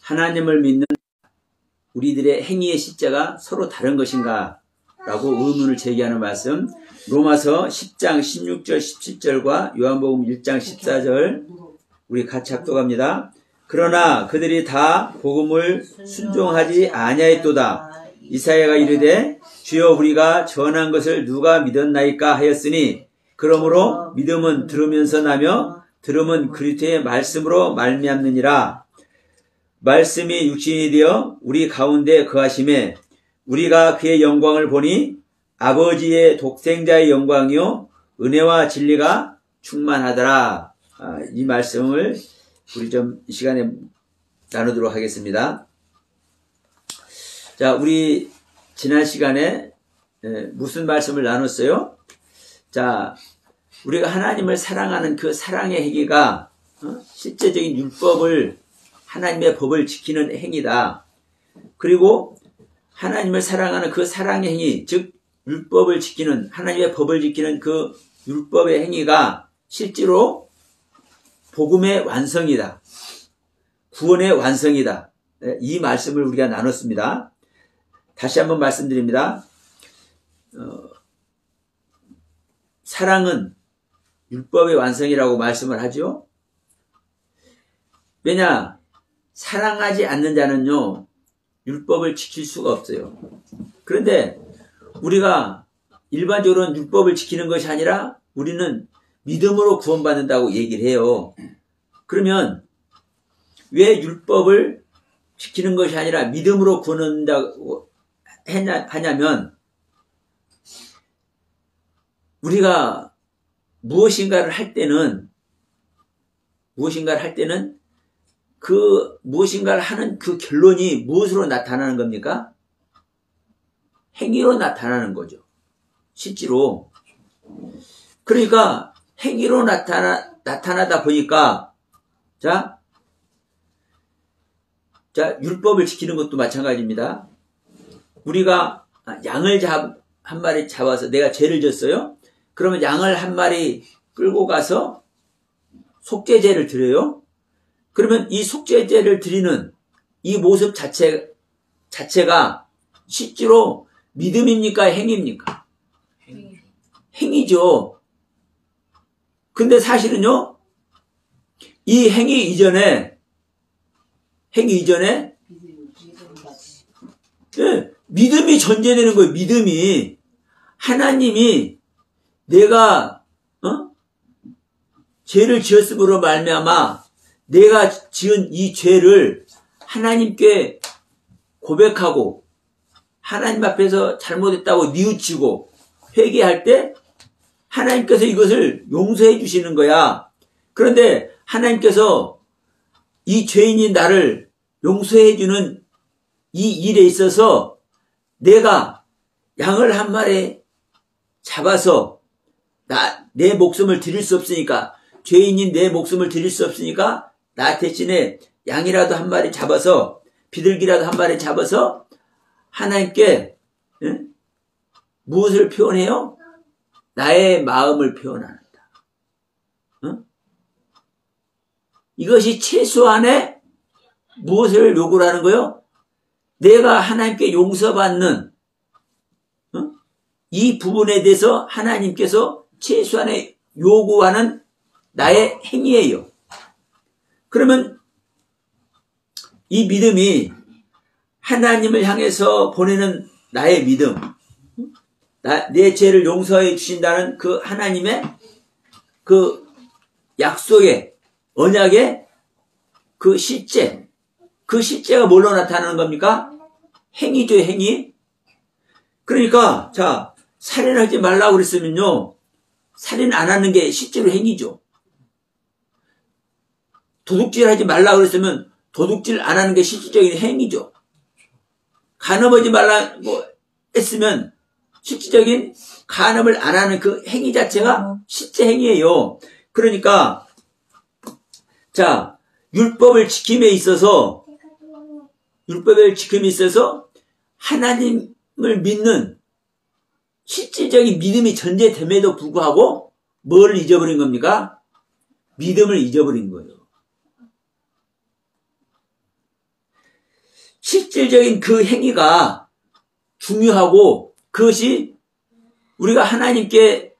하나님을 믿는 우리들의 행위의 실제가 서로 다른 것인가? 라고 의문을 제기하는 말씀. 로마서 10장 16절 17절과 요한복음 1장 14절 우리 같이 합독합니다. 그러나 그들이 다 복음을 순종하지 아니하였도다. 이사야가 이르되 주여 우리가 전한 것을 누가 믿었나이까 하였으니 그러므로 믿음은 들으면서 나며 들음은 그리스도의 말씀으로 말미암느니라. 말씀이 육신이 되어 우리 가운데 거하심에 우리가 그의 영광을 보니 아버지의 독생자의 영광이요 은혜와 진리가 충만하더라. 이 말씀을 우리 좀 이 시간에 나누도록 하겠습니다. 자, 우리 지난 시간에 무슨 말씀을 나눴어요? 자, 우리가 하나님을 사랑하는 그 사랑의 행위가 실제적인 율법을 하나님의 법을 지키는 행위다. 그리고 하나님을 사랑하는 그 사랑의 행위, 즉 율법을 지키는 하나님의 법을 지키는 그 율법의 행위가 실제로 복음의 완성이다. 구원의 완성이다. 이 말씀을 우리가 나눴습니다. 다시 한번 말씀드립니다. 사랑은 율법의 완성이라고 말씀을 하죠. 왜냐? 사랑하지 않는 자는요, 율법을 지킬 수가 없어요. 그런데 우리가 일반적으로는 율법을 지키는 것이 아니라 우리는 믿음으로 구원받는다고 얘기를 해요. 그러면 왜 율법을 지키는 것이 아니라 믿음으로 구원한다고 하냐면 우리가 무엇인가를 할 때는 그 무엇인가를 하는 그 결론이 무엇으로 나타나는 겁니까? 행위로 나타나는 거죠. 실제로. 그러니까 행위로 나타나다 보니까 자, 율법을 지키는 것도 마찬가지입니다. 우리가 양을 한 마리 잡아서 내가 죄를 졌어요. 그러면 양을 한 마리 끌고 가서 속죄제를 드려요. 그러면 이 속죄제를 드리는 이 모습 자체가 실제로 믿음입니까? 행위입니까? 행위죠. 근데 사실은요, 이 행위 이전에 믿음이 전제되는 거예요. 믿음이. 하나님이 내가 죄를 지었음으로 말미암아 내가 지은 이 죄를 하나님께 고백하고 하나님 앞에서 잘못했다고 뉘우치고 회개할 때 하나님께서 이것을 용서해 주시는 거야. 그런데 하나님께서 이 죄인인 나를 용서해 주는 이 일에 있어서 내가 양을 한 마리 잡아서 내 목숨을 드릴 수 없으니까, 죄인인 내 목숨을 드릴 수 없으니까 나 대신에 양이라도 한 마리 잡아서, 비둘기라도 한 마리 잡아서 하나님께 무엇을 표현해요? 나의 마음을 표현한다. 이것이 최소한의 무엇을 요구를 하는 거예요? 내가 하나님께 용서받는 이 부분에 대해서 하나님께서 최소한의 요구하는 나의 행위예요. 그러면 이 믿음이 하나님을 향해서 보내는 나의 믿음, 내 죄를 용서해 주신다는 그 하나님의 그 약속의 언약의 그 실제가 뭘로 나타나는 겁니까? 행위죠, 행위. 그러니까 자, 살인하지 말라고 그랬으면요, 살인 안 하는 게 실제로 행위죠. 도둑질 하지 말라고 그랬으면 도둑질 안 하는 게 실질적인 행위죠. 간음하지 말라고 했으면 실질적인 간음을 안 하는 그 행위 자체가 실제 행위예요. 그러니까 자, 율법을 지킴에 있어서 하나님을 믿는 실질적인 믿음이 전제됨에도 불구하고 뭘 잊어버린 겁니까? 믿음을 잊어버린 거예요. 실질적인 그 행위가 중요하고 그것이 우리가 하나님께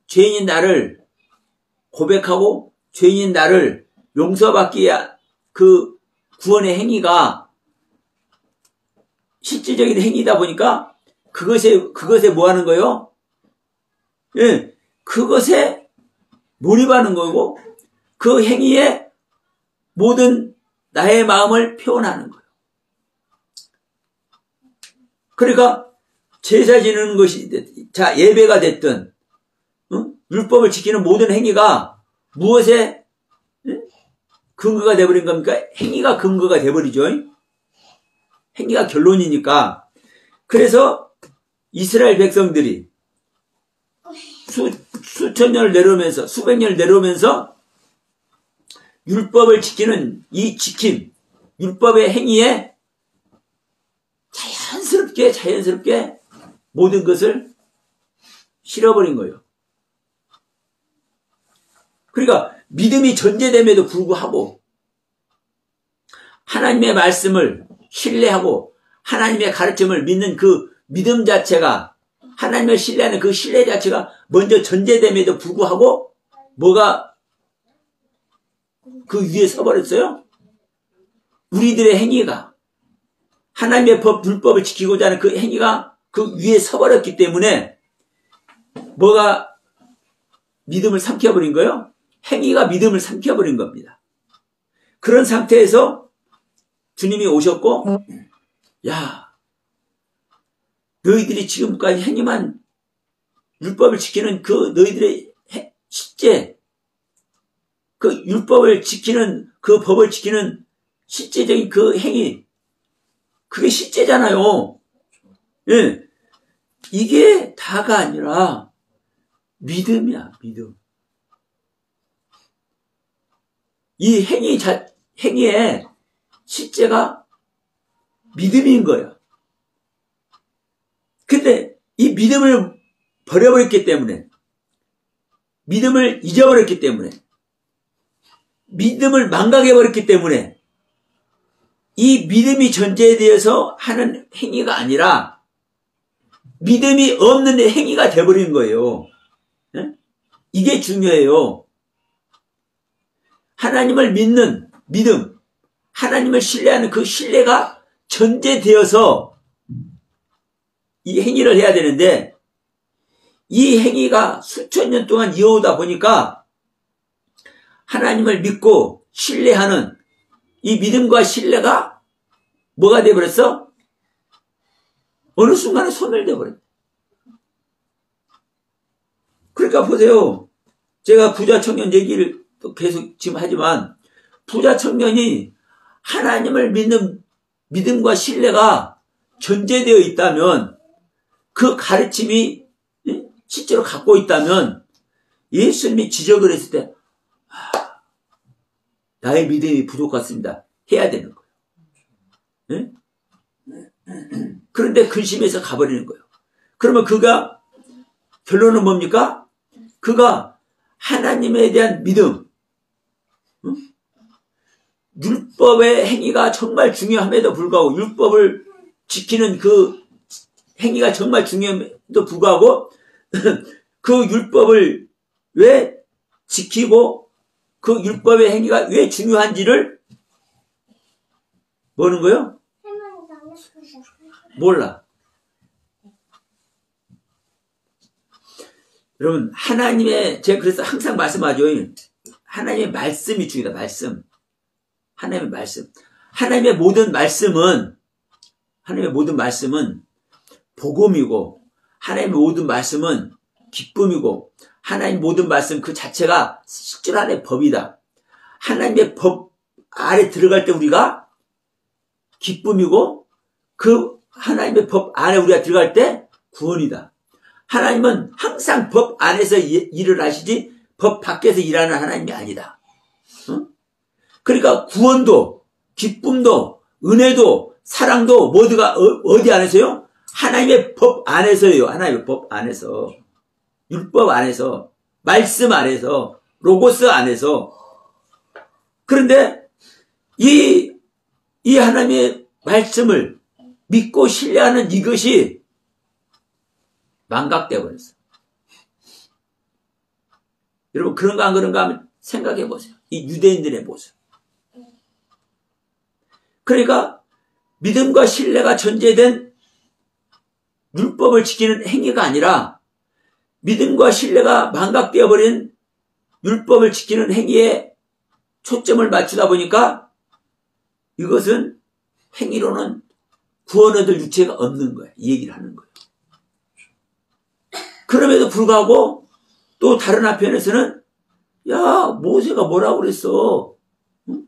죄인인 나를 고백하고 죄인인 나를 용서받기 위한 그 구원의 행위가 실질적인 행위다 보니까 그것에 뭐 하는 거예요? 예, 그것에 몰입하는 거고 그 행위에 모든 나의 마음을 표현하는 거예요. 그러니까 제사 지내는 것이 자 예배가 됐든 율법을 지키는 모든 행위가 무엇에 근거가 돼버린 겁니까? 행위가 근거가 돼버리죠. 행위가 결론이니까. 그래서 이스라엘 백성들이 수천 년을 내려오면서 수백 년을 내려오면서 율법을 지키는 이 지킴, 율법의 행위에 자연스럽게 모든 것을 실어버린 거예요. 그러니까 믿음이 전제됨에도 불구하고 하나님의 말씀을 신뢰하고 하나님의 가르침을 믿는 그 믿음 자체가 하나님을 신뢰하는 그 신뢰 자체가 먼저 전제됨에도 불구하고 뭐가 그 위에 서버렸어요? 우리들의 행위가 하나님의 율법을 지키고자 하는 그 행위가 그 위에 서버렸기 때문에 뭐가 믿음을 삼켜버린 거예요? 행위가 믿음을 삼켜버린 겁니다. 그런 상태에서 주님이 오셨고 야 너희들이 지금까지 행위만 율법을 지키는 그 너희들의 실제 그 율법을 지키는 그 법을 지키는 실제적인 그 행위 그게 실제잖아요. 예. 이게 다가 아니라 믿음이야, 믿음. 이 행위의 실제가 믿음인 거야. 근데 이 믿음을 버려버렸기 때문에, 믿음을 잊어버렸기 때문에, 믿음을 망각해버렸기 때문에, 이 믿음이 전제되어서 하는 행위가 아니라, 믿음이 없는 행위가 돼버린 거예요. 네? 이게 중요해요. 하나님을 믿는 믿음, 하나님을 신뢰하는 그 신뢰가 전제되어서 이 행위를 해야 되는데 이 행위가 수천 년 동안 이어오다 보니까 하나님을 믿고 신뢰하는 이 믿음과 신뢰가 뭐가 돼버렸어? 어느 순간에 소멸돼버렸어. 그러니까 보세요. 제가 부자 청년 얘기를 또 계속 지금 하지만 부자 청년이 하나님을 믿는 믿음과 신뢰가 전제되어 있다면 그 가르침이 실제로 갖고 있다면 예수님이 지적을 했을 때 나의 믿음이 부족했습니다. 해야 되는 거예요. 네? 그런데 근심해서 가버리는 거예요. 그러면 그가 결론은 뭡니까? 그가 하나님에 대한 믿음, 율법의 행위가 정말 중요함에도 불구하고 율법을 지키는 그 행위가 정말 중요함에도 불구하고 그 율법을 왜 지키고 그 율법의 행위가 왜 중요한지를 뭐는 거요? 몰라. 여러분 제가 그래서 항상 말씀하죠. 하나님의 말씀이 중요하다. 말씀. 하나님의 말씀. 하나님의 모든 말씀은 복음이고 하나님의 모든 말씀은 기쁨이고 하나님의 모든 말씀 그 자체가 실질 안의 법이다. 하나님의 법 아래 들어갈 때 우리가 기쁨이고 그 하나님의 법 안에 우리가 들어갈 때 구원이다. 하나님은 항상 법 안에서 일을 하시지 법 밖에서 일하는 하나님이 아니다. 그러니까 구원도 기쁨도 은혜도 사랑도 모두가 어디 안에서요? 하나님의 법 안에서요. 하나님의 법 안에서 율법 안에서 말씀 안에서 로고스 안에서. 그런데 이 이 하나님의 말씀을 믿고 신뢰하는 이것이 망각되어 버렸어. 여러분 그런가 안 그런가 하면 생각해 보세요. 이 유대인들의 모습. 그러니까 믿음과 신뢰가 전제된 율법을 지키는 행위가 아니라 믿음과 신뢰가 망각되어 버린 율법을 지키는 행위에 초점을 맞추다 보니까 이것은 행위로는 구원 얻을 유체가 없는 거야. 이 얘기를 하는 거예요. 그럼에도 불구하고 또 다른 한편에서는 야 모세가 뭐라고 그랬어. 응?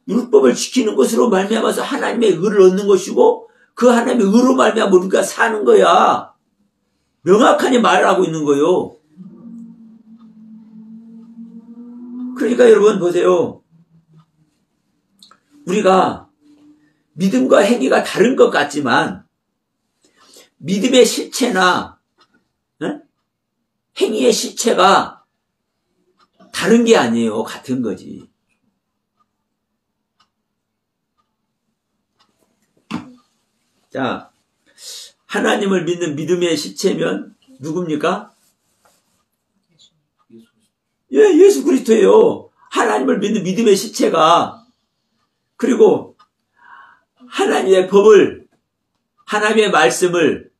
율법을 지키는 것으로 말미암아서 하나님의 의를 얻는 것이고 그 하나님의 의로 말미암아 우리가 사는 거야. 명확하게 말하고 있는 거예요. 그러니까 여러분 보세요. 우리가 믿음과 행위가 다른 것 같지만 믿음의 실체나 행위의 실체가 다른 게 아니에요. 같은 거지. 자, 하나님을 믿는 믿음의 실체면 누굽니까? 예, 예수 그리스도예요. 하나님을 믿는 믿음의 실체가. 그리고 하나님의 법을, 하나님의 말씀을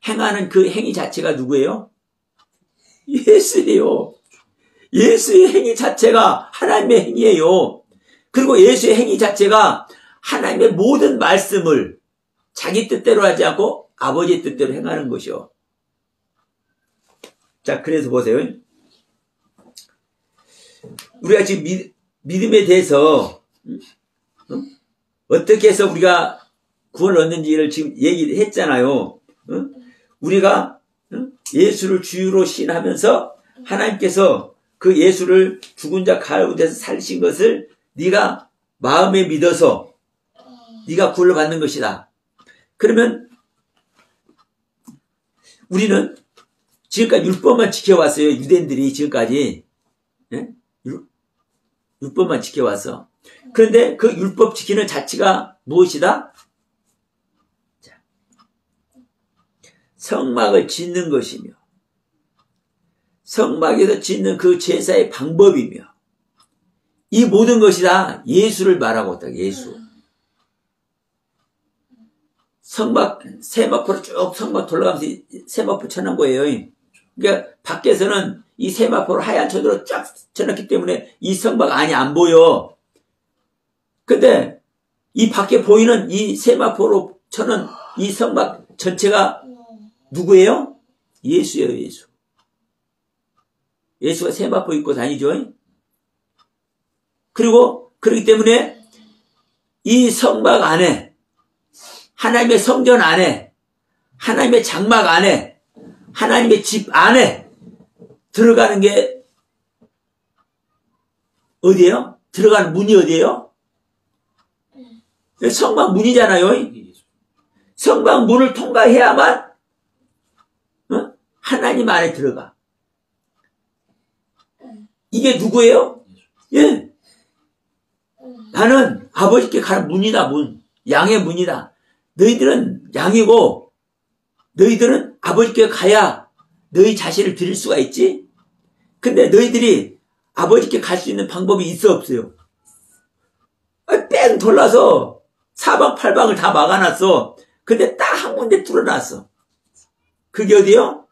행하는 그 행위 자체가 누구예요? 예수예요. 예수의 행위 자체가 하나님의 행위예요. 그리고 예수의 행위 자체가 하나님의 모든 말씀을 자기 뜻대로 하지 않고 아버지의 뜻대로 행하는 것이요. 자, 그래서 보세요. 우리가 지금 믿음에 대해서 어떻게 해서 우리가 구원을 얻는지를 지금 얘기를 했잖아요. 우리가 예수를 주유로 시인하면서 하나님께서 그 예수를 죽은 자 가운데서 살리신 것을 네가 마음에 믿어서 네가 구원을 받는 것이다. 그러면 우리는 지금까지 율법만 지켜왔어요. 유대인들이 지금까지 율법만 지켜왔어. 그런데 그 율법 지키는 자체가 무엇이다? 자, 성막을 짓는 것이며 성막에서 짓는 그 제사의 방법이며 이 모든 것이 다 예수를 말하고 있다. 예수. 성막, 세마포로 쭉 성막 돌아가면서 세마포 쳐놓은 거예요. 그러니까 밖에서는 이 세마포를 하얀 천으로 쫙 쳐놨기 때문에 이 성막 안이 안 보여. 근데 이 밖에 보이는 이 세마포로 쳐놓은 이 성막 전체가 누구예요? 예수예요, 예수. 예수가 세마포 입고 다니죠. 그리고 그렇기 때문에 이 성막 안에 하나님의 성전 안에 하나님의 장막 안에 하나님의 집 안에 들어가는 게 어디예요? 들어가는 문이 어디예요? 성막 문이잖아요. 성막 문을 통과해야만 하나님 안에 들어가. 이게 누구예요? 예. 나는 아버지께 가는 문이다. 문. 양의 문이다. 너희들은 양이고 너희들은 아버지께 가야 너희 자신을 드릴 수가 있지. 근데 너희들이 아버지께 갈 수 있는 방법이 있어 없어요? 뺑 돌라서 사방팔방을 다 막아놨어. 근데 딱 한 군데 뚫어놨어. 그게 어디요?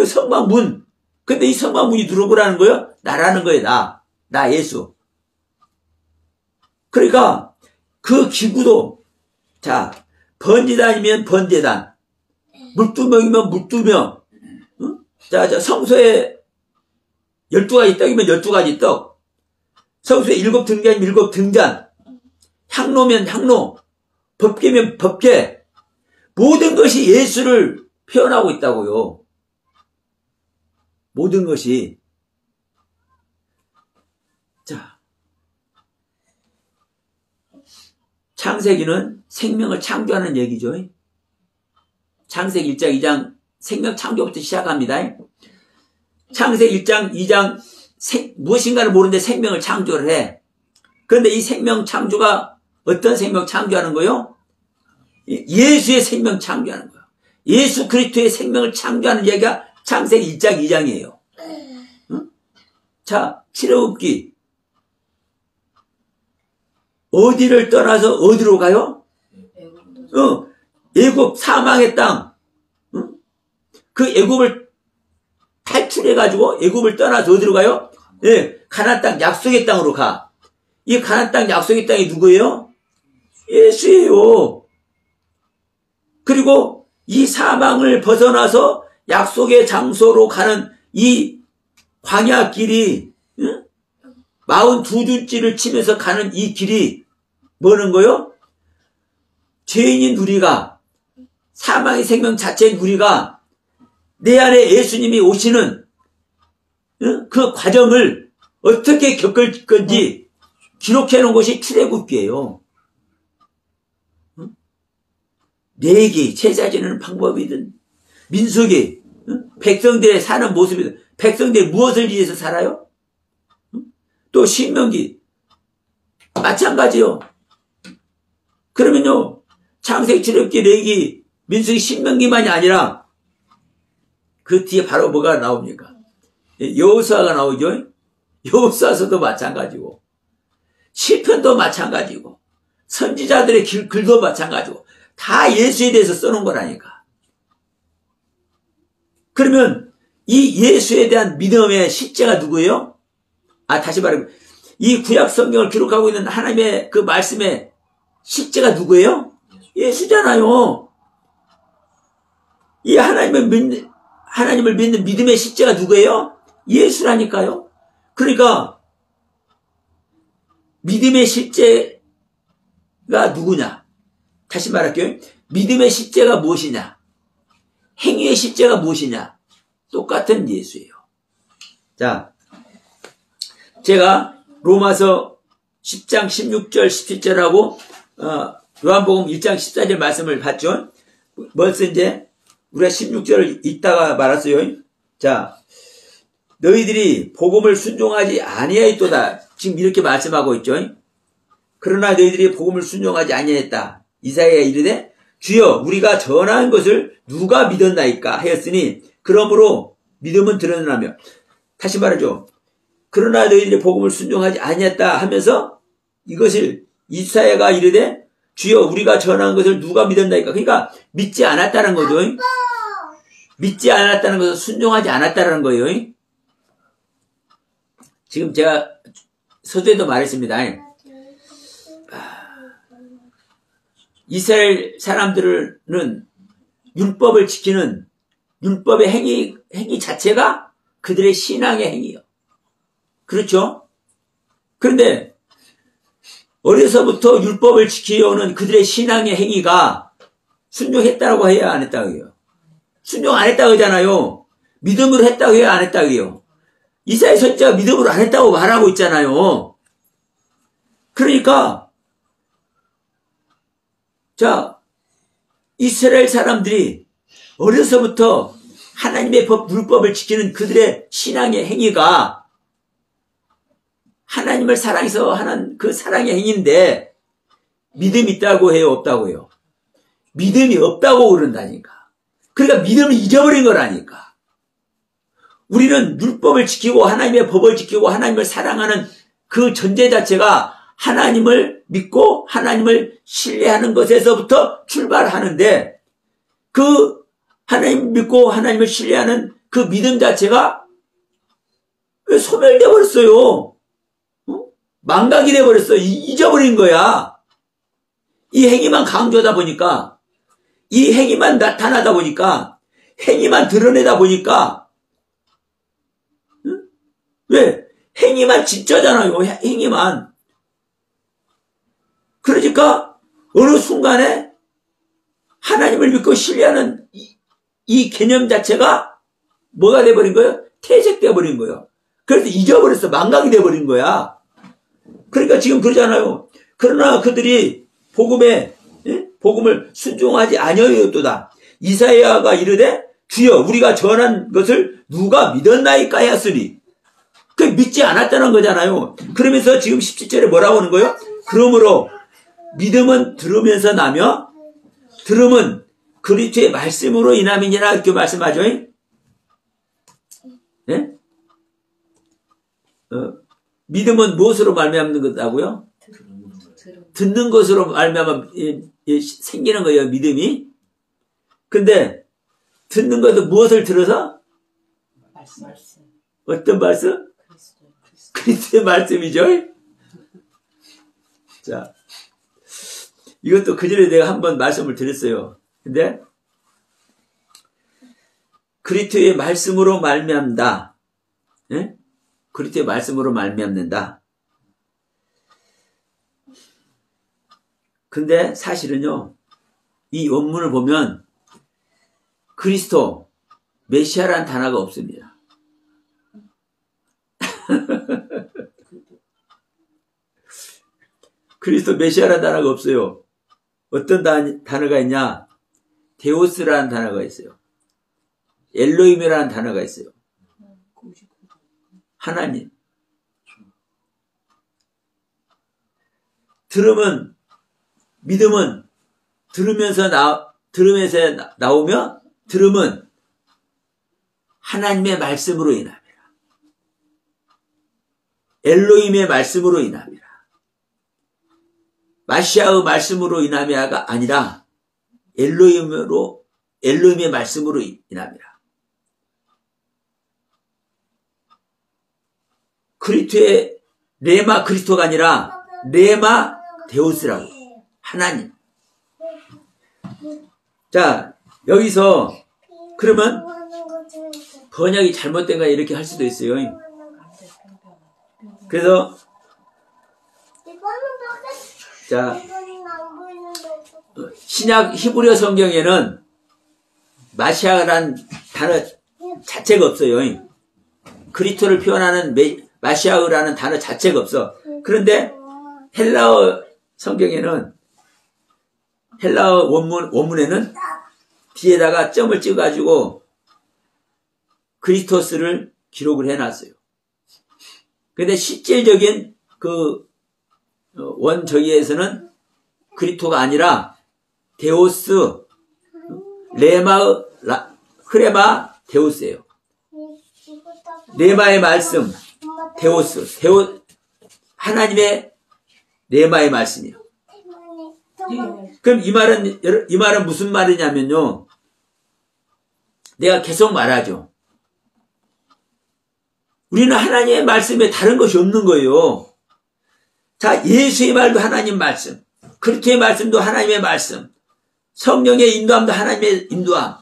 성막 문. 근데 이 성막 문이 누구라는 거예요? 나라는 거예요. 나 예수. 그러니까 그 기구도 자 번제단이면 번제단, 물두명이면 물두명, 자 성소에 12가지 떡이면 12가지 떡, 성소에 7등잔이면 7등잔, 향로면 향로, 법궤면 법궤, 모든 것이 예수를 표현하고 있다고요. 모든 것이. 자, 창세기는 생명을 창조하는 얘기죠. 창세기 1장 2장 생명 창조부터 시작합니다. 창세기 1장 2장 무엇인가를 모르는데 생명을 창조를 해. 그런데 이 생명 창조가 어떤 생명 창조하는 거요? 예수의 생명 창조하는 거예요. 예수 그리스도의 생명을 창조하는 얘기가 창세기 1장 2장이에요. 응? 자, 출애굽기 어디를 떠나서 어디로 가요? 애굽 사망의 땅. 응? 그 애굽을 탈출해가지고 애굽을 떠나서 어디로 가요? 예, 가나안 땅 약속의 땅으로 가. 이 가나안 땅 약속의 땅이 누구예요? 예수예요. 그리고 이 사망을 벗어나서 약속의 장소로 가는 이 광야 길이, 응? 42주째를 치면서 가는 이 길이 뭐는 거요? 죄인인 우리가, 사망의 생명 자체인 우리가 내 안에 예수님이 오시는, 응? 그 과정을 어떻게 겪을 건지 기록해 놓은 것이 출애굽기예요. 응? 레위기, 제사 지내는 방법이든 민수기, 응? 백성들의 사는 모습이든 백성들이 무엇을 위해서 살아요? 응? 또 신명기 마찬가지요. 그러면요, 창세기, 출애굽기, 레위기, 민수기, 신명기만이 아니라 그 뒤에 바로 뭐가 나옵니까? 여호수아가 나오죠. 여호수아서도 마찬가지고 시편도 마찬가지고 선지자들의 글도 마찬가지고 다 예수에 대해서 써놓은 거라니까. 그러면 이 예수에 대한 믿음의 실제가 누구예요? 다시 말하면 이 구약 성경을 기록하고 있는 하나님의 그 말씀의 실제가 누구예요? 예수잖아요. 이 하나님을 믿는 믿음의 실제가 누구예요? 예수라니까요. 그러니까 믿음의 실제가 누구냐? 다시 말할게요. 믿음의 실제가 무엇이냐? 행위의 실제가 무엇이냐? 똑같은 예수예요. 자, 제가 로마서 10장 16절 17절하고 요한복음 1장 14절 말씀을 봤죠. 벌써 이제 우리가 16절을 읽다가 말았어요. 자, 너희들이 복음을 순종하지 아니하였도다. 지금 이렇게 말씀하고 있죠. 그러나 너희들이 복음을 순종하지 아니하였다. 이사야가 이르되 주여 우리가 전한 것을 누가 믿었나이까 하였으니 그러므로 믿음은 드러나며. 다시 말하죠. 그러나 너희들이 복음을 순종하지 아니했다 하면서 이것을 이사야가 이르되 주여 우리가 전한 것을 누가 믿었나이까. 그러니까 믿지 않았다는 거죠. 믿지 않았다는 것은 순종하지 않았다는 거예요. 지금 제가 서두에도 말했습니다. 이스라엘 사람들은 율법을 지키는 율법의 행위 자체가 그들의 신앙의 행위예요. 그렇죠? 그런데 어려서부터 율법을 지키려는 그들의 신앙의 행위가 순종했다고 해야 안 했다고 해요? 순종 안 했다고 하잖아요. 믿음으로 했다고 해야 안 했다고 해요? 이사야 선지자가 믿음으로 안 했다고 말하고 있잖아요. 그러니까 자, 이스라엘 사람들이 어려서부터 하나님의 법, 율법을 지키는 그들의 신앙의 행위가 하나님을 사랑해서 하는 그 사랑의 행위인데 믿음이 있다고 해요? 없다고 해요? 믿음이 없다고 그런다니까. 그러니까 믿음을 잊어버린 거라니까. 우리는 율법을 지키고 하나님의 법을 지키고 하나님을 사랑하는 그 전제 자체가 하나님을 믿고 하나님을 신뢰하는 것에서부터 출발하는데 그 하나님 믿고 하나님을 신뢰하는 그 믿음 자체가 왜 소멸되어 버렸어요? 망각이 되어버렸어. 잊어버린 거야. 이 행위만 강조하다 보니까, 이 행위만 나타나다 보니까, 행위만 드러내다 보니까, 응? 왜? 행위만 진짜잖아요. 행위만. 그러니까 어느 순간에 하나님을 믿고 신뢰하는 이 개념 자체가 뭐가 돼버린 거예요? 퇴색돼 버린 거예요. 그래서 잊어버렸어. 망각이 돼버린 거야. 그러니까 지금 그러잖아요. 그러나 그들이 복음을 순종하지 아니하였도다. 이사야가 이르되 주여 우리가 전한 것을 누가 믿었나이까 하였으니. 그 믿지 않았다는 거잖아요. 그러면서 지금 17절에 뭐라고 하는 거예요? 그러므로 믿음은 들으면서 나며 들음은 그리스도의 말씀으로 인함이니라 이렇게 말씀하죠. 예? 믿음은 무엇으로 말미암는 거다고요? 듣는 것으로 말미암아 생기는 거예요, 믿음이. 근데 듣는 것도 무엇을 들어서? 말씀. 어떤 말씀? 그리스도의 말씀이죠. 자, 이것도 그전에 내가 한번 말씀을 드렸어요. 근데 그리스도의 말씀으로 말미암다. 예? 그리스도의 말씀으로 말미암는다. 근데 사실은요, 이 원문을 보면 그리스도, 메시아라는 단어가 없습니다. 그리스도 메시아라는 단어가 없어요. 어떤 단어가 있냐? 데오스라는 단어가 있어요. 엘로힘이라는 단어가 있어요. 하나님. 들으면, 믿음은 들으면서 나오며 들음은 하나님의 말씀으로 인합니다. 엘로힘의 말씀으로 인합니다. 마시아의 말씀으로 인함이가 아니라 엘로힘의 말씀으로 인합니다. 그리스도의 레마 그리스도가 아니라 레마 데우스라고. 하나님. 자, 여기서 그러면 번역이 잘못된 거 이렇게 할 수도 있어요. 그래서 자, 신약 히브리어 성경에는 마시아라는 단어 자체가 없어요. 그리스도를 표현하는 마시아라는 단어 자체가 없어. 그런데 헬라어 성경에는 헬라어 원문에는 뒤에다가 점을 찍어가지고 그리스토스를 기록을 해놨어요. 근데 실질적인 그 원저기에서는 그리스도가 아니라 데오스, 흐레마 데오스예요. 레마의 말씀, 데오스, 하나님의 레마의 말씀이에요. 그럼 이 말은 무슨 말이냐면요. 내가 계속 말하죠. 우리는 하나님의 말씀에 다른 것이 없는 거예요. 자, 예수의 말도 하나님 말씀, 그리스도의 말씀도 하나님의 말씀, 성령의 인도함도 하나님의 인도함,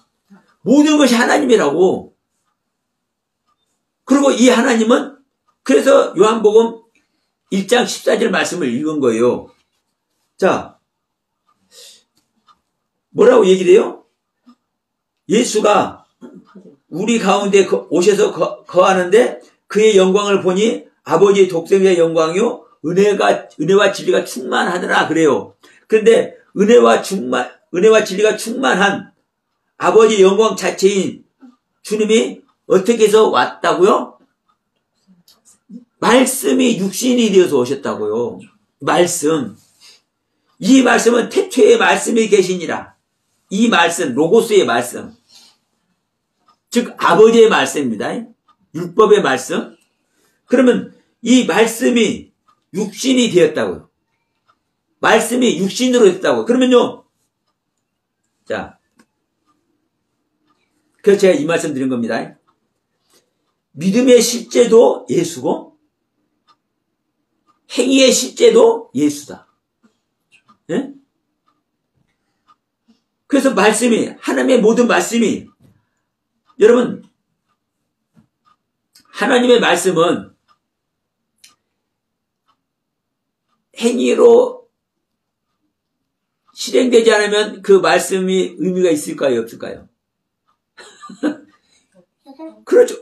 모든 것이 하나님이라고. 그리고 이 하나님은 그래서 요한복음 1장 14절 말씀을 읽은 거예요. 자, 뭐라고 얘기를 해요? 예수가 우리 가운데 오셔서 거하는데 그의 영광을 보니 아버지의 독생자의 영광이요 은혜와 진리가 충만하더라 그래요. 그런데 은혜와 진리가 충만한 아버지의 영광 자체인 주님이 어떻게 해서 왔다고요? 말씀이 육신이 되어서 오셨다고요. 말씀. 이 말씀은 태초의 말씀이 계시니라. 이 말씀, 로고스의 말씀. 즉 아버지의 말씀입니다. 율법의 말씀. 그러면 이 말씀이 육신이 되었다고요. 말씀이 육신으로 됐다고. 그러면요. 자, 그래서 제가 이 말씀 드린 겁니다. 믿음의 실제도 예수고 행위의 실제도 예수다. 예? 그래서 말씀이, 하나님의 모든 말씀이, 여러분, 하나님의 말씀은 행위로 실행되지 않으면 그 말씀이 의미가 있을까요? 없을까요? 그렇죠.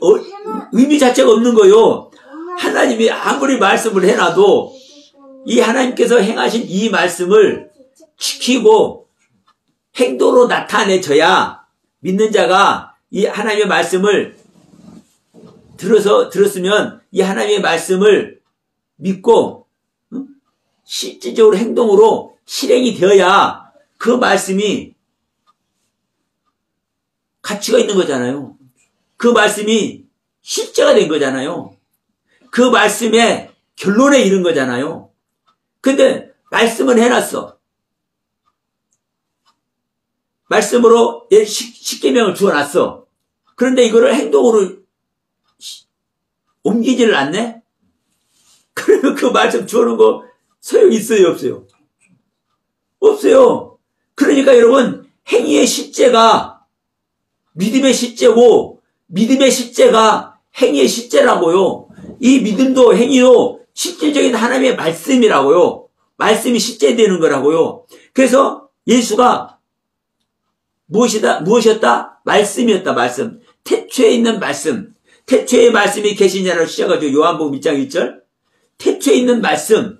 의미 자체가 없는 거요. 하나님이 아무리 말씀을 해놔도 이 하나님께서 행하신 이 말씀을 지키고 행동으로 나타내줘야 믿는 자가 이 하나님의 말씀을 들었으면 이 하나님의 말씀을 믿고 실질적으로 행동으로 실행이 되어야 그 말씀이 가치가 있는 거잖아요. 그 말씀이 실제가 된 거잖아요. 그 말씀의 결론에 이른 거잖아요. 근데 말씀은 해놨어. 말씀으로 십계명을 주어놨어. 그런데 이거를 행동으로 옮기지를 않네? 그러면 그 말씀 주어놓은 거 소용이 있어요, 없어요? 없어요. 그러니까 여러분, 행위의 실제가 믿음의 실제고, 믿음의 실제가 행위의 실제라고요. 이 믿음도 행위도 실질적인 하나님의 말씀이라고요. 말씀이 실제되는 거라고요. 그래서 예수가 무엇이었다? 말씀이었다, 말씀. 태초에 있는 말씀. 태초에 말씀이 계시냐로 시작하죠. 요한복음 1장 1절. 태초에 있는 말씀.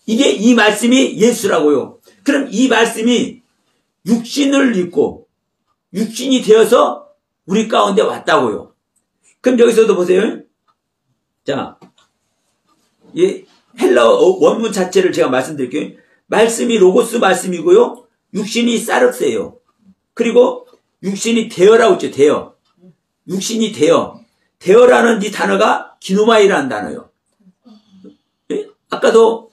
이 말씀이 예수라고요. 그럼 이 말씀이 육신을 입고 육신이 되어서 우리 가운데 왔다고요. 그럼 여기서도 보세요. 자, 이 헬라어 원문 자체를 제가 말씀드릴게요. 말씀이 로고스 말씀이고요. 육신이 사르스예요. 그리고 육신이 되어라고 했죠. 되어. 육신이 되어. 되어라는 이 단어가 기노마이라는 단어예요. 아까도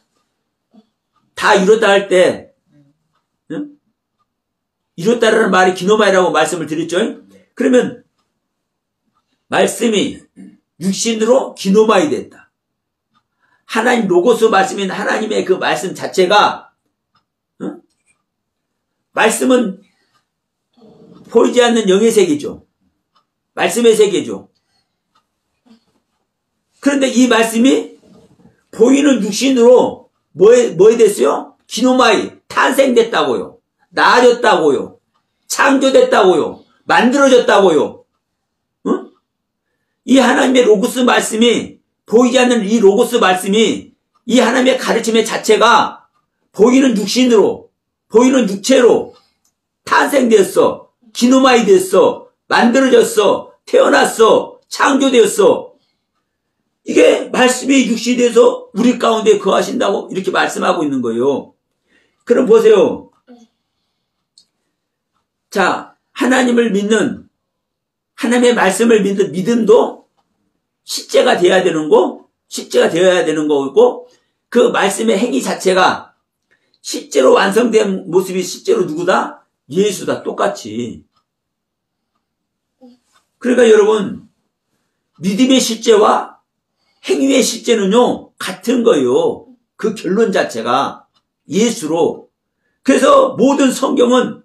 다 이뤘다 할 때 이뤘다라는 말이 기노마이라고 말씀을 드렸죠. 그러면 말씀이 육신으로 기노마이 됐다. 하나님 로고스 말씀인 하나님의 그 말씀 자체가 말씀은 보이지 않는 영의 세계죠. 말씀의 세계죠. 그런데 이 말씀이 보이는 육신으로 뭐에 됐어요? 기노마이, 탄생됐다고요. 나아졌다고요. 창조됐다고요. 만들어졌다고요. 응? 이 하나님의 로고스 말씀이, 보이지 않는 이 로고스 말씀이, 이 하나님의 가르침의 자체가 보이는 육신으로, 보이는 육체로 탄생되었어. 기노마이 됐어. 만들어졌어. 태어났어. 창조되었어. 이게 말씀이 육신이 돼서 우리 가운데 거하신다고 이렇게 말씀하고 있는 거예요. 그럼 보세요. 자, 하나님을 믿는, 하나님의 말씀을 믿는 믿음도 실제가 되어야 되는 거, 실제가 되어야 되는 거고, 그 말씀의 행위 자체가 실제로 완성된 모습이 실제로 누구다? 예수다. 똑같이. 그러니까 여러분, 믿음의 실제와 행위의 실제는요, 같은 거예요. 그 결론 자체가 예수로. 그래서 모든 성경은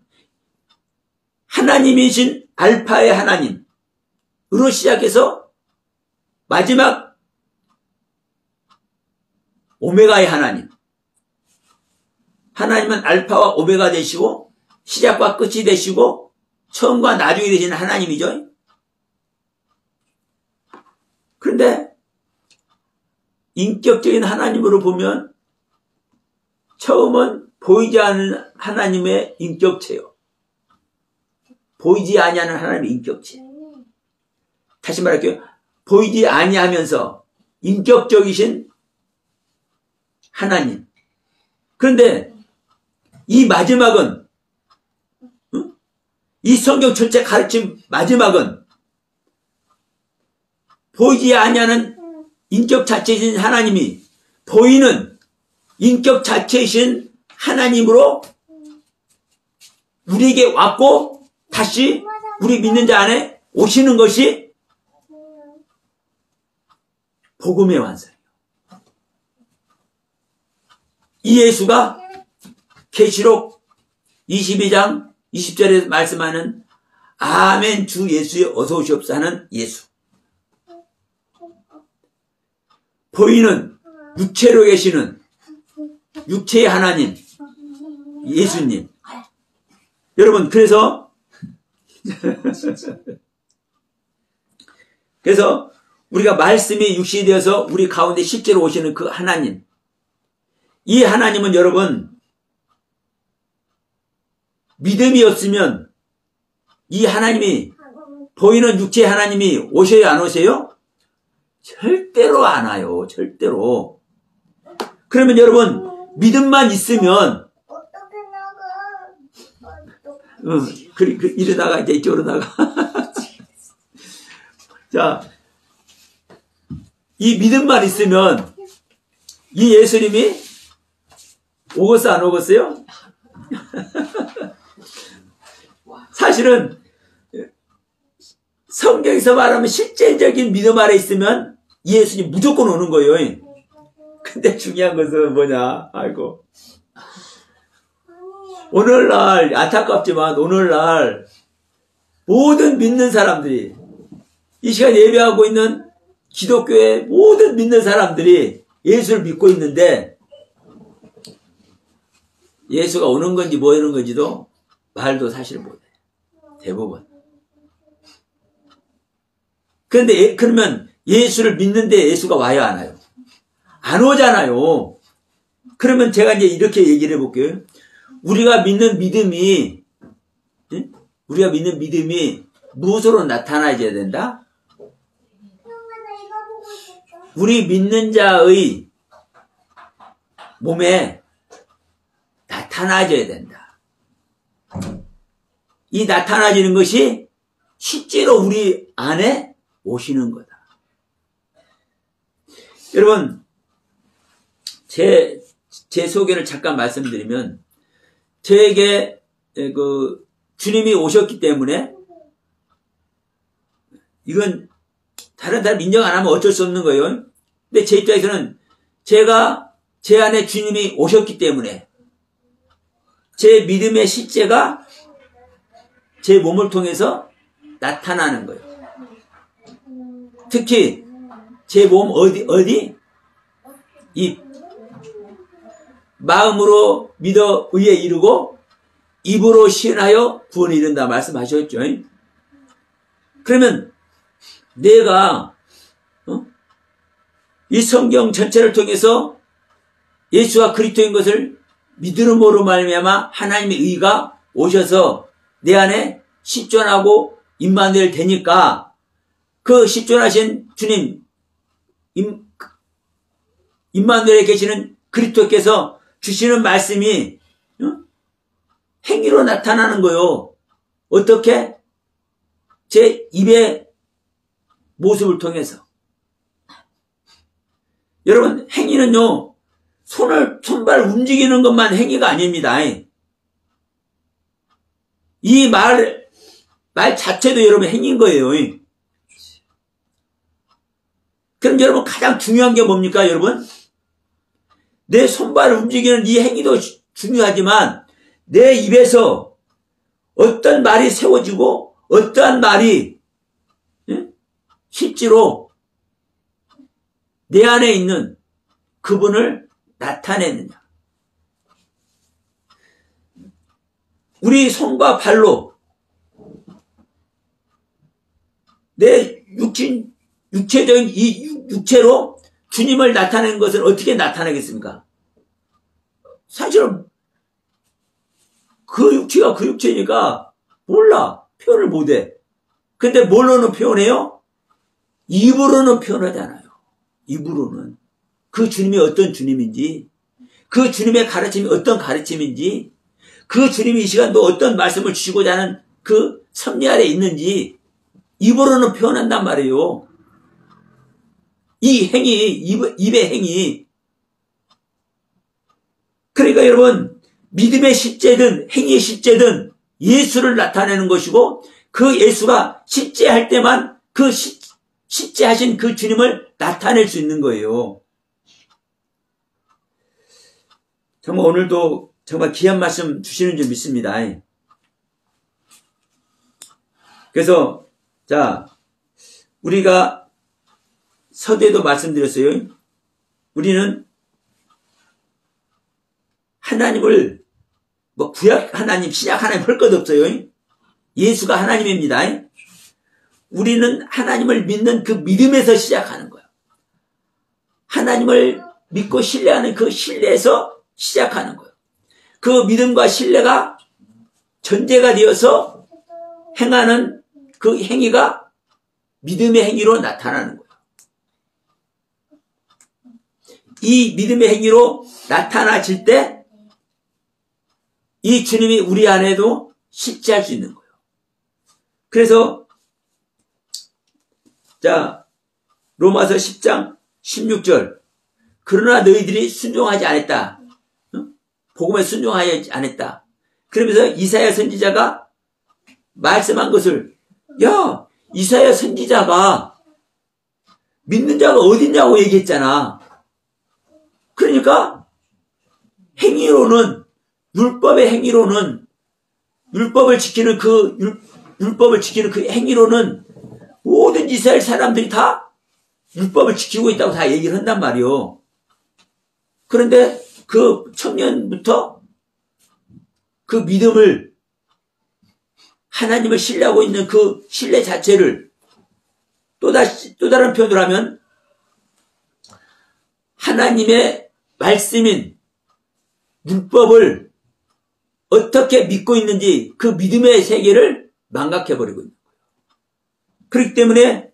하나님이신 알파의 하나님으로 시작해서 마지막 오메가의 하나님. 하나님은 알파와 오메가 되시고 시작과 끝이 되시고 처음과 나중이 되시는 하나님이죠. 그런데 인격적인 하나님으로 보면 처음은 보이지 않는 하나님의 인격체요. 보이지 아니하는 하나님의 인격체. 다시 말할게요. 보이지 아니하면서 인격적이신 하나님. 그런데 이 마지막은, 이 성경 전체 가르침 마지막은 보이지 아니하는 인격 자체이신 하나님이 보이는 인격 자체이신 하나님으로 우리에게 왔고 다시 우리 믿는 자 안에 오시는 것이 복음의 완성이에요. 이 예수가 계시록 22장 20절에 말씀하는 아멘 주 예수의 어서 오시옵소서 하는 예수. 보이는 육체로 계시는 육체의 하나님 예수님. 여러분 그래서 우리가 말씀이 육신이 되어서 우리 가운데 실제로 오시는 그 하나님. 이 하나님은 여러분 믿음이 없으면 이 하나님이 보이는 육체의 하나님이 오셔요 안 오세요? 절대로 안 와요. 절대로. 그러면 여러분 믿음만 있으면 이러다가 이제 이쪽으로 나가. 자, 이 믿음만 있으면 이 예수님이 오겠어 안 오겠어요? 사실은 성경에서 말하면 실제적인 믿음 아래 있으면 예수님 무조건 오는 거예요. 근데 중요한 것은 뭐냐? 아이고. 오늘날 안타깝지만 오늘날 모든 믿는 사람들이 이 시간 예배하고 있는 기독교의 모든 믿는 사람들이 예수를 믿고 있는데 예수가 오는 건지 뭐 이런 건지도 말도 사실 못해. 대부분. 그런데 그러면 예수를 믿는데 예수가 와요 안 와요? 안 오잖아요. 그러면 제가 이제 이렇게 얘기를 해볼게요. 우리가 믿는 믿음이 무엇으로 나타나야 된다? 우리 믿는 자의 몸에 나타나줘야 된다. 이 나타나지는 것이 실제로 우리 안에 오시는 거다. 여러분, 제 소개를 잠깐 말씀드리면, 저에게 주님이 오셨기 때문에, 이건 다른 사람 인정 안 하면 어쩔 수 없는 거예요. 근데 제 입장에서는 제 안에 주님이 오셨기 때문에, 제 믿음의 실제가 제 몸을 통해서 나타나는 거예요. 특히 제 몸 어디? 이 마음으로 믿어 의에 이르고 입으로 시인하여 구원에 이른다 말씀하셨죠. 그러면 내가 이 성경 전체를 통해서 예수가 그리스도인 것을 믿음으로 말미암아 하나님의 의가 오셔서 내 안에 실존하고 임마누엘 되니까 그 실존하신 주님 임마누엘에 계시는 그리스도께서 주시는 말씀이 행위로 나타나는 거요. 어떻게? 제 입의 모습을 통해서. 여러분 행위는요. 손발 움직이는 것만 행위가 아닙니다. 이 말 자체도 여러분 행위인 거예요. 그럼 여러분 가장 중요한 게 뭡니까 여러분? 내 손발을 움직이는 이 행위도 중요하지만 내 입에서 어떤 말이 세워지고 어떠한 말이 실제로 내 안에 있는 그분을 나타내느냐. 우리 손과 발로 내 육체적인 이 육체로 주님을 나타내는 것은 어떻게 나타내겠습니까? 사실은 그 육체가 그 육체니까 몰라. 표현을 못해. 근데 뭘로는 표현해요? 입으로는 표현하잖아요. 입으로는. 그 주님이 어떤 주님인지, 그 주님의 가르침이 어떤 가르침인지, 그 주님이 이 시간 또 어떤 말씀을 주시고자 하는 그 섭리 아래 있는지 입으로는 표현한단 말이에요. 이 행위, 입의 행위. 그러니까 여러분, 믿음의 실제든 행위의 실제든 예수를 나타내는 것이고 그 예수가 실제할 때만 그 실제하신 그 주님을 나타낼 수 있는 거예요. 정말 오늘도 정말 귀한 말씀 주시는 줄 믿습니다. 그래서 자, 우리가 서두에도 말씀드렸어요. 우리는 하나님을 구약 하나님, 신약 하나님 할 것 없어요. 예수가 하나님입니다. 우리는 하나님을 믿는 그 믿음에서 시작하는 거예요. 하나님을 믿고 신뢰하는 그 신뢰에서 시작하는 거예요. 그 믿음과 신뢰가 전제가 되어서 행하는 그 행위가 믿음의 행위로 나타나는 거예요. 이 믿음의 행위로 나타나질 때 이 주님이 우리 안에도 실제할 수 있는 거예요. 그래서 자, 로마서 10장 16절. 그러나 너희들이 순종하지 않았다. 복음에 순종하지 않았다. 그러면서 이사야 선지자가 말씀한 것을, 야, 이사야 선지자가 믿는 자가 어딨냐고 얘기했잖아. 그러니까 행위로는, 율법의 행위로는, 율법을 지키는 그 행위로는 모든 이스라엘 사람들이 다 율법을 지키고 있다고 다 얘기를 한단 말이요. 그런데 그 청년부터 그 믿음을, 하나님을 신뢰하고 있는 그 신뢰 자체를 또 다른 표현으로 하면 하나님의 말씀인 율법을 어떻게 믿고 있는지 그 믿음의 세계를 망각해버리고 있는 거예요. 그렇기 때문에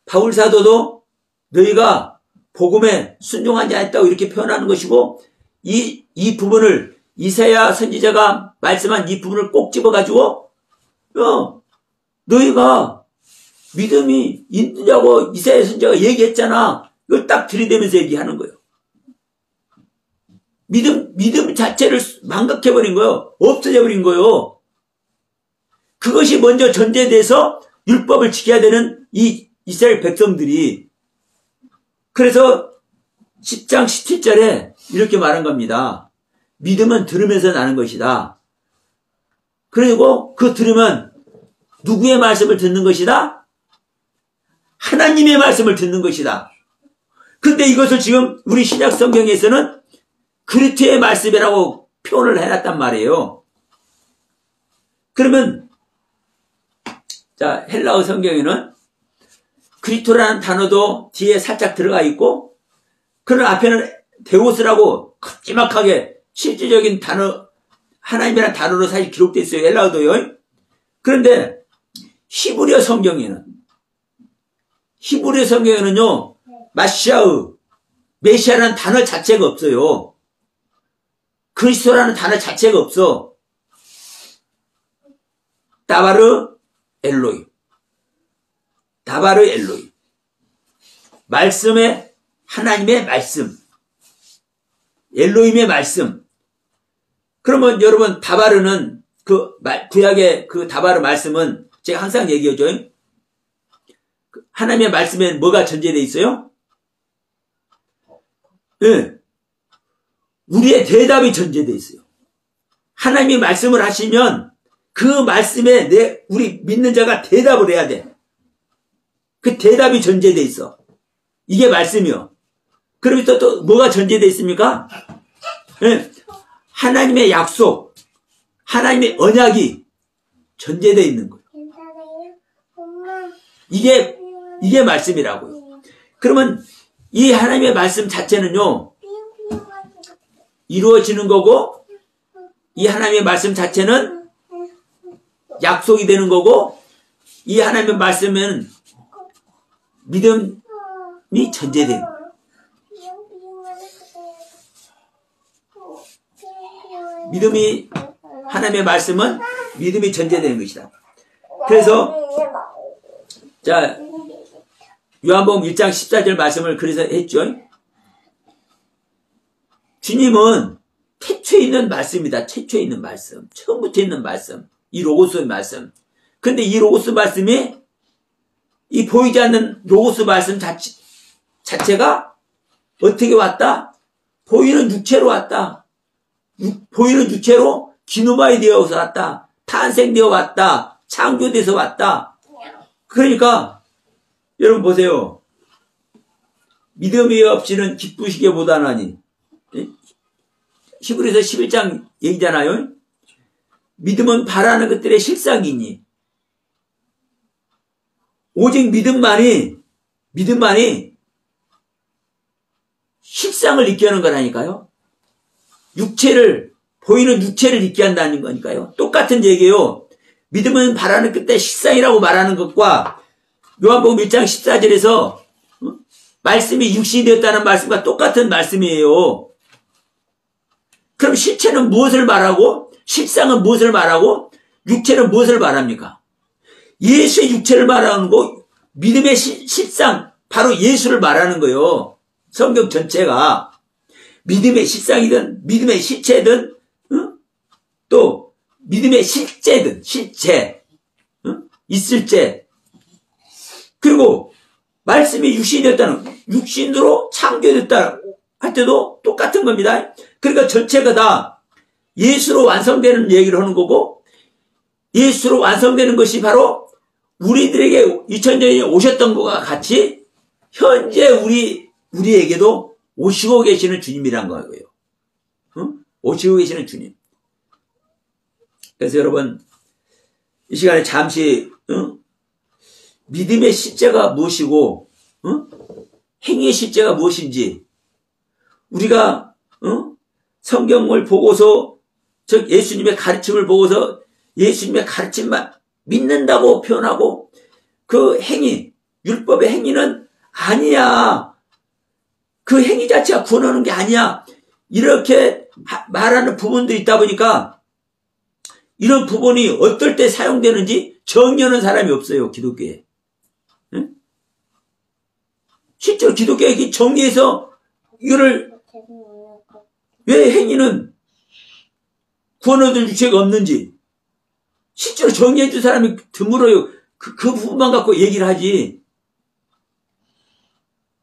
바울 사도도 너희가 복음에 순종하지 않았다고 이렇게 표현하는 것이고, 이 부분을 이사야 선지자가 말씀한 이 부분을 꼭 집어가지고, 너희가 믿음이 있느냐고 이사야 선지자가 얘기했잖아. 이걸 딱 들이대면서 얘기하는 거예요. 믿음 자체를 망각해버린 거예요. 없어져버린 거예요. 그것이 먼저 전제돼서 율법을 지켜야 되는 이 이스라엘 백성들이. 그래서 10장 17절에 이렇게 말한 겁니다. 믿음은 들으면서 나는 것이다. 그리고 그 들으면 누구의 말씀을 듣는 것이다? 하나님의 말씀을 듣는 것이다. 근데 이것을 지금 우리 신약 성경에서는 그리스도의 말씀이라고 표현을 해놨단 말이에요. 그러면 자, 헬라어 성경에는 그리스도라는 단어도 뒤에 살짝 들어가 있고, 그런 앞에는 데오스라고 큼지막하게 실질적인 단어, 하나님이라는 단어로 사실 기록되어 있어요. 헬라어도요. 그런데 히브리어 성경에는요, 마시아의, 메시아라는 단어 자체가 없어요. 그리스도라는 단어 자체가 없어. 다바르 엘로이. 말씀의, 하나님의 말씀. 엘로임의 말씀. 그러면 여러분, 다바르는 구약의 그 다바르 말씀은 제가 항상 얘기하죠. 하나님의 말씀에 뭐가 전제되어 있어요? 네. 우리의 대답이 전제되어 있어요. 하나님이 말씀을 하시면 그 말씀에 우리 믿는 자가 대답을 해야 돼. 그 대답이 전제되어 있어. 이게 말씀이요. 그럼 또 뭐가 전제되어 있습니까? 네. 하나님의 약속, 하나님의 언약이 전제되어 있는 거예요. 이게 말씀이라고요. 그러면 이 하나님의 말씀 자체는요, 이루어지는 거고, 이 하나님의 말씀 자체는 약속이 되는 거고, 이 하나님의 말씀은 믿음이 전제되는 거예요. 하나님의 말씀은 믿음이 전제되는 것이다. 그래서, 자, 요한복음 1장 14절 말씀을 그래서 했죠. 주님은 태초에 있는 말씀이다. 태초에 있는 말씀. 처음부터 있는 말씀. 이 로고스의 말씀. 근데 이 로고스 말씀이, 이 보이지 않는 로고스 말씀 자체가 어떻게 왔다? 보이는 육체로 왔다. 보이는 육체로 기누바이 되어서 왔다. 탄생되어 왔다. 창조돼서 왔다. 그러니까 여러분 보세요. 믿음이 없이는 기쁘시게 못하나니. 히브리서 11장 얘기잖아요. 믿음은 바라는 것들의 실상이니. 오직 믿음만이 실상을 있게 하는 거라니까요. 보이는 육체를 있게 한다는 거니까요. 똑같은 얘기예요. 믿음은 바라는 끝에 실상이라고 말하는 것과 요한복음 1장 14절에서 말씀이 육신이 되었다는 말씀과 똑같은 말씀이에요. 그럼 실체는 무엇을 말하고 실상은 무엇을 말하고 육체는 무엇을 말합니까? 예수의 육체를 말하는 거, 믿음의 실상, 바로 예수를 말하는 거예요. 성경 전체가 믿음의 실상이든 믿음의 실체든 또 믿음의 실제든 실체, 있을제, 그리고 말씀이 육신이 됐다는, 육신으로 창조됐다 할 때도 똑같은 겁니다. 그러니까 전체가 다 예수로 완성되는 얘기를 하는 거고, 예수로 완성되는 것이 바로 우리들에게 2000년에 오셨던 것과 같이 현재 우리에게도 오시고 계시는 주님이란 거예요. 오시고 계시는 주님. 그래서 여러분, 이 시간에 잠시 믿음의 실제가 무엇이고 행위의 실제가 무엇인지 우리가 성경을 보고서, 즉 예수님의 가르침을 보고서 예수님의 가르침만 믿는다고 표현하고 그 행위, 율법의 행위는 아니야, 그 행위 자체가 구원하는 게 아니야, 이렇게 말하는 부분도 있다 보니까 이런 부분이 어떨 때 사용되는지 정리하는 사람이 없어요, 기독교에. 응? 실제로 기독교에 정리해서 이거를 왜 행위는 구원 얻을 유체가 없는지 실제로 정리해 줄 사람이 드물어요. 그 부분만 갖고 얘기를 하지.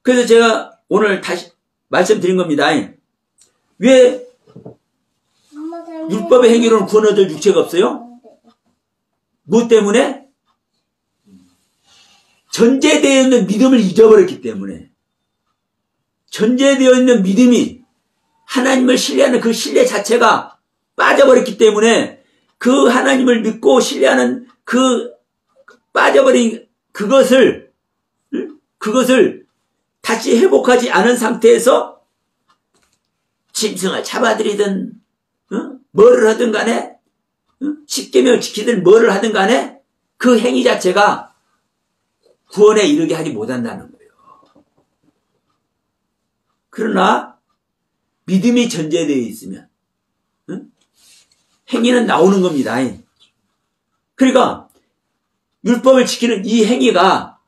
그래서 제가 오늘 다시 말씀드린 겁니다. 왜 율법의 행위로는 구원 얻을 유체가 없어요? 무엇 때문에? 전제되어 있는 믿음을 잊어버렸기 때문에. 전제되어 있는 믿음이 하나님을 신뢰하는 그 신뢰 자체가 빠져버렸기 때문에 그 하나님을 믿고 신뢰하는 그 빠져버린 그것을 다시 회복하지 않은 상태에서 짐승을 잡아들이든 뭐를 하든 간에 십계명을 지키든 뭐를 하든 간에 그 행위 자체가 구원에 이르게 하지 못한다는 거예요. 그러나 믿음이 전제되어 있으면 행위는 나오는 겁니다. 그러니까 율법을 지키는 이 행위가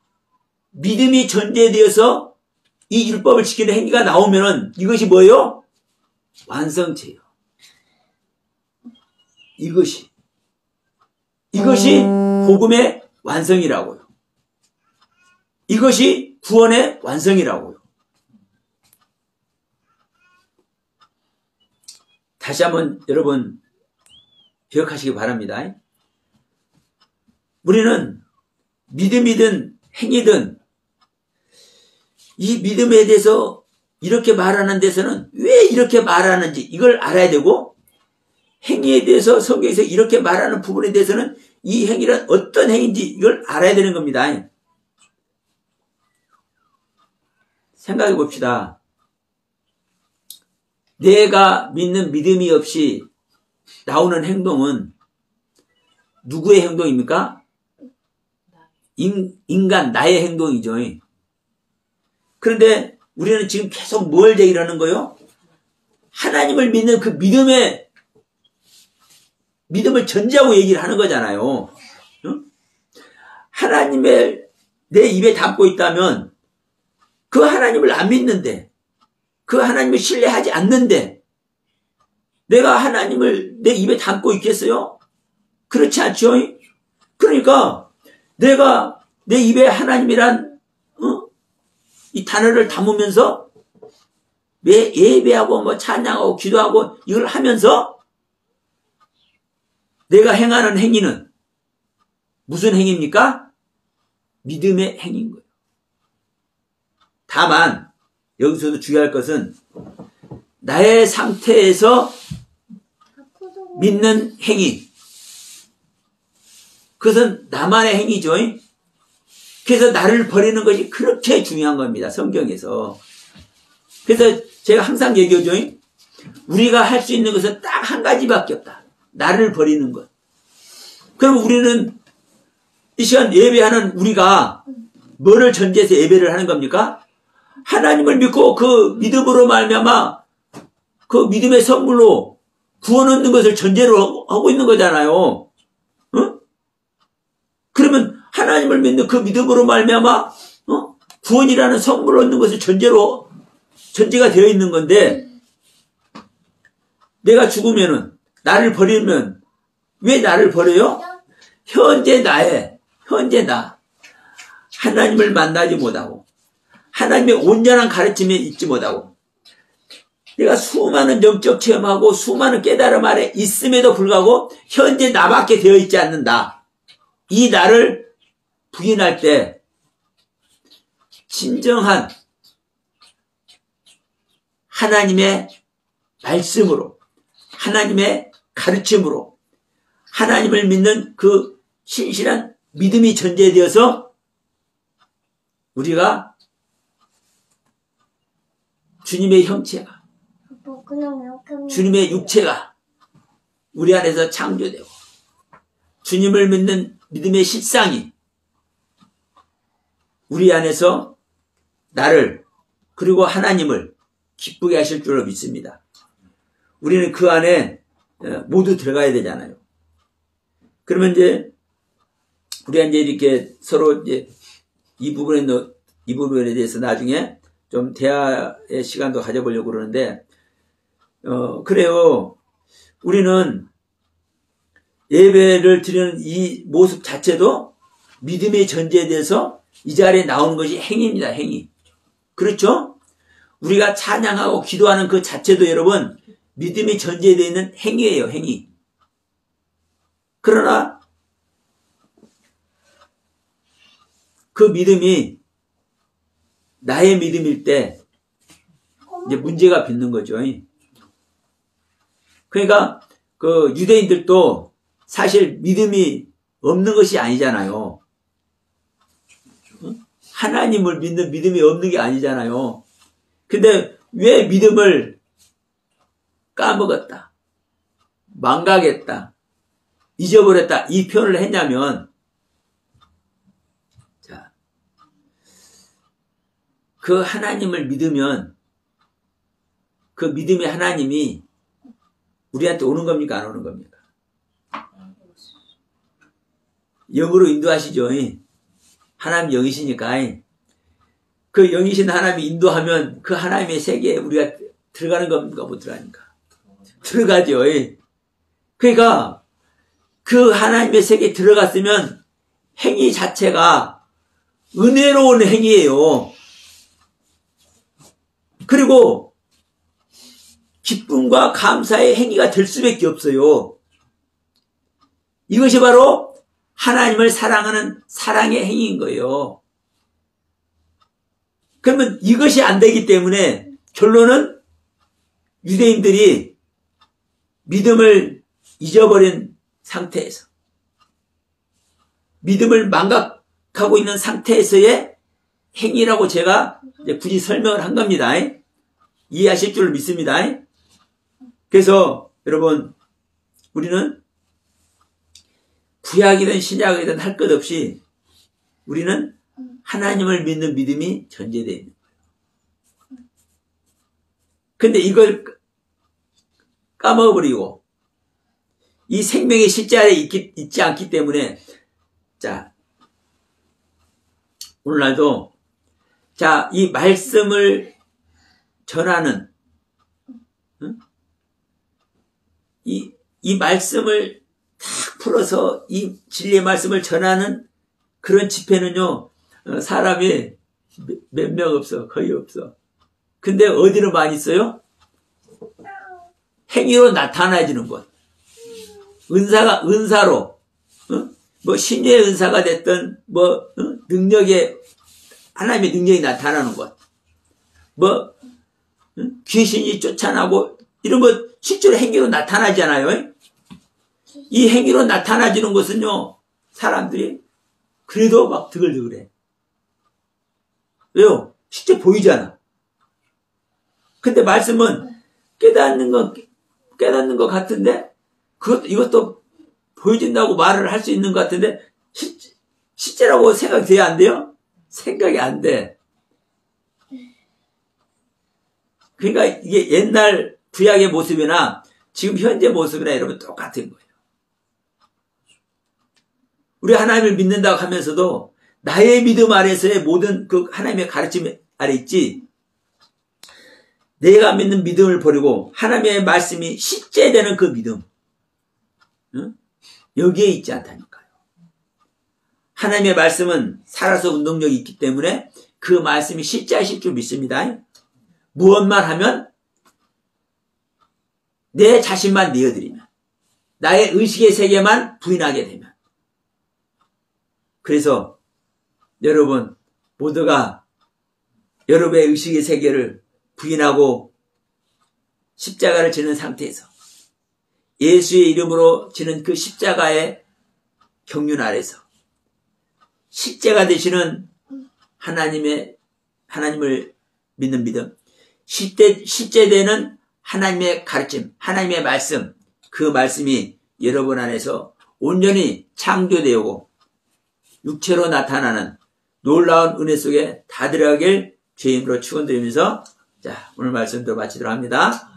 믿음이 전제되어서 이 율법을 지키는 행위가 나오면은 이것이 뭐예요? 완성체예요. 이것이 복음의 완성이라고요. 이것이 구원의 완성이라고요. 다시 한번 여러분 기억하시기 바랍니다. 우리는 믿음이든 행위든 이 믿음에 대해서 이렇게 말하는 데서는 왜 이렇게 말하는지 이걸 알아야 되고, 행위에 대해서 성경에서 이렇게 말하는 부분에 대해서는 이 행위는 어떤 행위인지 이걸 알아야 되는 겁니다. 생각해 봅시다. 내가 믿는 믿음이 없이 나오는 행동은 누구의 행동입니까? 인간, 나의 행동이죠. 그런데 우리는 지금 계속 뭘 얘기를 하는 거예요? 하나님을 믿는 그 믿음을 전제하고 얘기를 하는 거잖아요. 하나님을 내 입에 담고 있다면 그 하나님을 안 믿는데, 그 하나님을 신뢰하지 않는데 내가 하나님을 내 입에 담고 있겠어요? 그렇지 않죠? 그러니까 내가 내 입에 하나님이란 이 단어를 담으면서 예배하고 뭐 찬양하고 기도하고 이걸 하면서 내가 행하는 행위는 무슨 행위입니까? 믿음의 행위인 거예요. 다만 여기서도 중요할 것은 나의 상태에서 믿는 행위, 그것은 나만의 행위죠. 그래서 나를 버리는 것이 그렇게 중요한 겁니다, 성경에서. 그래서 제가 항상 얘기하죠. 우리가 할 수 있는 것은 딱 한 가지밖에 없다. 나를 버리는 것. 그럼 우리는 이 시간 예배하는 우리가 뭐를 전제해서 예배를 하는 겁니까? 하나님을 믿고 그 믿음으로 말미암아 그 믿음의 선물로 구원 얻는 것을 전제로 하고 있는 거잖아요. 어? 그러면 하나님을 믿는 그 믿음으로 말미암아 구원이라는 선물을 얻는 것을 전제가 되어 있는 건데, 내가 죽으면은 나를 버리면 왜 나를 버려요? 현재 나 하나님을 만나지 못하고 하나님의 온전한 가르침에 있지 못하고 내가 수많은 영적 체험하고 수많은 깨달음 아래 있음에도 불구하고 현재 나밖에 되어 있지 않는다. 이 나를 부인할 때 진정한 하나님의 말씀으로, 하나님의 가르침으로, 하나님을 믿는 그 신실한 믿음이 전제되어서 우리가 주님의 형체가, 주님의 육체가 우리 안에서 창조되고 주님을 믿는 믿음의 실상이 우리 안에서 나를 그리고 하나님을 기쁘게 하실 줄로 믿습니다. 우리는 그 안에 모두 들어가야 되잖아요. 그러면 이제 우리가 이제 이렇게 서로 이제 이 부분에 대해서 나중에 좀 대화의 시간도 가져보려고 그러는데, 그래요. 우리는 예배를 드리는 이 모습 자체도 믿음의 전제에 대해서 이 자리에 나오는 것이 행위입니다. 행위. 그렇죠? 우리가 찬양하고 기도하는 그 자체도 여러분 믿음이 전제되어 있는 행위예요. 행위. 그러나 그 믿음이 나의 믿음일 때 이제 문제가 빚는 거죠. 그러니까 그 유대인들도 사실 믿음이 없는 것이 아니잖아요. 하나님을 믿는 믿음이 없는 게 아니잖아요. 근데 왜 믿음을 까먹었다, 망각했다, 잊어버렸다 이 표현을 했냐면, 자, 그 하나님을 믿으면 그 믿음의 하나님이 우리한테 오는 겁니까? 안 오는 겁니까? 영으로 인도하시죠. 하나님 영이시니까. 그 영이신 하나님이 인도하면 그 하나님의 세계에 우리가 들어가는 겁니까? 못 들어가니까? 들어가죠. 그러니까 그 하나님의 세계에 들어갔으면 행위 자체가 은혜로운 행위예요. 그리고 기쁨과 감사의 행위가 될 수밖에 없어요. 이것이 바로 하나님을 사랑하는 사랑의 행위인 거예요. 그러면 이것이 안 되기 때문에 결론은 유대인들이 믿음을 잊어버린 상태에서, 믿음을 망각하고 있는 상태에서의 행위라고 제가 이제 굳이 설명을 한 겁니다. 이해하실 줄 믿습니다. 그래서 여러분, 우리는 구약이든 신약이든 할 것 없이 우리는 하나님을 믿는 믿음이 전제되어 있는 거예요. 근데 이걸 까먹어버리고 이 생명의 실제 안에 있지 않기 때문에, 자, 오늘날도 자, 이 말씀을 전하는, 이 말씀을 탁 풀어서 이 진리의 말씀을 전하는 그런 집회는요, 사람이 몇 명 없어. 거의 없어. 근데 어디로 많이 있어요? 행위로 나타나지는 것. 은사로, 뭐 신유의 은사가 됐든, 뭐, 하나님의 능력이 나타나는 것. 뭐, 귀신이 쫓아나고, 이런 것 실제로 행위로 나타나잖아요. 이 행위로 나타나지는 것은요, 사람들이 그래도 막 드글드글해. 왜요? 실제 보이잖아. 근데 말씀은 깨닫는 것 같은데, 이것도 보여진다고 말을 할 수 있는 것 같은데, 실제라고 생각이 돼야 안 돼요? 생각이 안 돼. 그러니까 이게 옛날 구약의 모습이나 지금 현재 모습이나 여러분 똑같은 거예요. 우리 하나님을 믿는다고 하면서도 나의 믿음 아래서의 모든 그 하나님의 가르침 아래 있지, 내가 믿는 믿음을 버리고 하나님의 말씀이 실제되는 그 믿음, 응? 여기에 있지 않다니까요. 하나님의 말씀은 살아서 운동력이 있기 때문에 그 말씀이 실제하실 줄 믿습니다. 무엇만 하면, 내 자신만 내어드리면, 나의 의식의 세계만 부인하게 되면. 그래서 여러분 모두가 여러분의 의식의 세계를 부인하고 십자가를 지는 상태에서 예수의 이름으로 지는 그 십자가의 경륜 아래서 실제가 되시는 하나님을 믿는 믿음, 실제되는 하나님의 가르침, 하나님의 말씀, 그 말씀이 여러분 안에서 온전히 창조되고 육체로 나타나는 놀라운 은혜 속에 다 들어가길 주의 이름으로 축원드리면서, 자, 오늘 말씀도 마치도록 합니다.